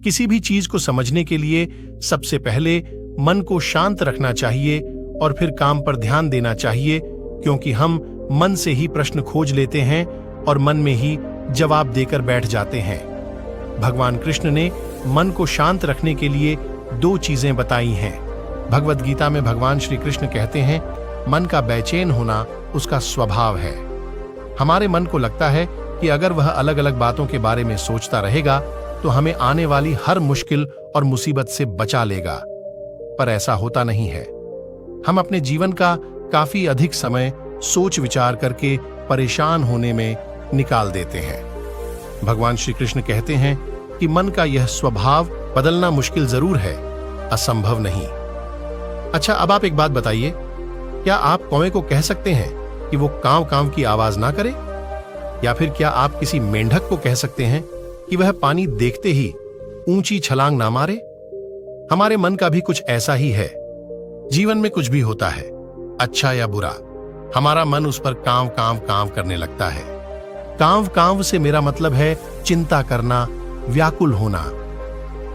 किसी भी चीज को समझने के लिए सबसे पहले मन को शांत रखना चाहिए और फिर काम पर ध्यान देना चाहिए, क्योंकि हम मन से ही प्रश्न खोज लेते हैं और मन में ही जवाब देकर बैठ जाते हैं। भगवान कृष्ण ने मन को शांत रखने के लिए 2 चीजें बताई हैं। भगवद गीता में भगवान श्री कृष्ण कहते हैं, मन का बेचैन होना उसका स्वभाव है। हमारे मन को लगता है कि अगर वह अलग अलग बातों के बारे में सोचता रहेगा तो हमें आने वाली हर मुश्किल और मुसीबत से बचा लेगा, पर ऐसा होता नहीं है। हम अपने जीवन का काफी अधिक समय सोच विचार करके परेशान होने में निकाल देते हैं। भगवान श्री कृष्ण कहते हैं कि मन का यह स्वभाव बदलना मुश्किल जरूर है, असंभव नहीं। अच्छा, अब आप एक बात बताइए, क्या आप कौवे को कह सकते हैं कि वो कांव कांव की आवाज ना करे? या फिर क्या आप किसी मेंढक को कह सकते हैं कि वह पानी देखते ही ऊंची छलांग ना मारे? हमारे मन का भी कुछ ऐसा ही है। जीवन में कुछ भी होता है, अच्छा या बुरा, हमारा मन उस पर कांव कांव कांव करने लगता है। कांव कांव से मेरा मतलब है चिंता करना, व्याकुल होना।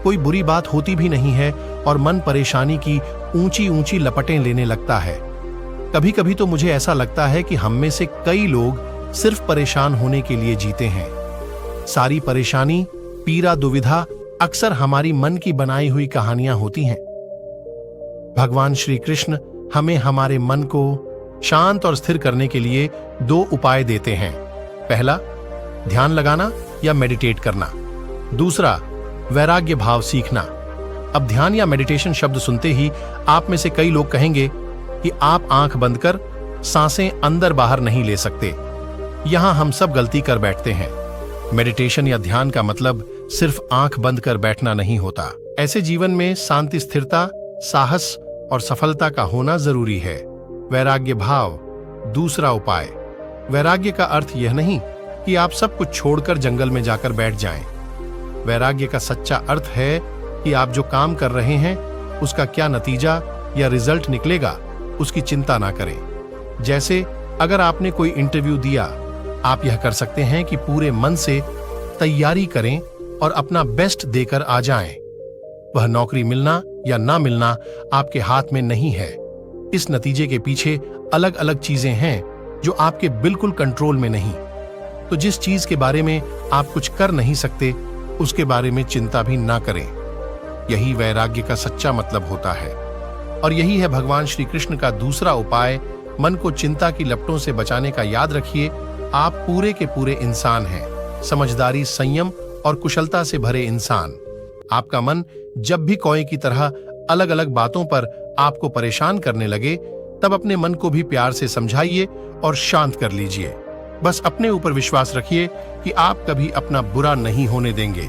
कोई बुरी बात होती भी नहीं है और मन परेशानी की ऊंची ऊंची लपटें लेने लगता है। कभी कभी तो मुझे ऐसा लगता है कि हम में से कई लोग सिर्फ परेशान होने के लिए जीते हैं। सारी परेशानी, पीड़ा, दुविधा अक्सर हमारी मन की बनाई हुई कहानियां होती हैं। भगवान श्री कृष्ण हमें हमारे मन को शांत और स्थिर करने के लिए 2 उपाय देते हैं। पहला, ध्यान लगाना या मेडिटेट करना। दूसरा, वैराग्य भाव सीखना। अब ध्यान या मेडिटेशन शब्द सुनते ही आप में से कई लोग कहेंगे कि आप आंख बंद कर सांसें अंदर बाहर नहीं ले सकते। यहां हम सब गलती कर बैठते हैं। मेडिटेशन या ध्यान का मतलब सिर्फ आंख बंद कर बैठना नहीं होता। ऐसे जीवन में शांति, स्थिरता, साहस और सफलता का होना जरूरी है। वैराग्य भाव, दूसरा उपाय। वैराग्य का अर्थ यह नहीं कि आप सब कुछ छोड़कर जंगल में जाकर बैठ जाएं। वैराग्य का सच्चा अर्थ है कि आप जो काम कर रहे हैं उसका क्या नतीजा या रिजल्ट निकलेगा उसकी चिंता ना करें। जैसे अगर आपने कोई इंटरव्यू दिया, आप यह कर सकते हैं कि पूरे मन से तैयारी करें और अपना बेस्ट देकर आ जाएं। वह नौकरी मिलना या ना मिलना आपके हाथ में नहीं है। इस नतीजे के पीछे अलग अलग चीजें हैं जो आपके बिल्कुल कंट्रोल में नहीं। तो जिस चीज के बारे में आप कुछ कर नहीं सकते उसके बारे में चिंता भी ना करें। यही वैराग्य का सच्चा मतलब होता है। और यही है भगवान श्री कृष्ण का दूसरा उपाय, मन को चिंता की लपटों से बचाने का। याद रखिए, आप पूरे के पूरे इंसान हैं, समझदारी, संयम और कुशलता से भरे इंसान। आपका मन जब भी कौवे की तरह अलग अलग बातों पर आपको परेशान करने लगे, तब अपने मन को भी प्यार से समझाइए और शांत कर लीजिए। बस अपने ऊपर विश्वास रखिए कि आप कभी अपना बुरा नहीं होने देंगे।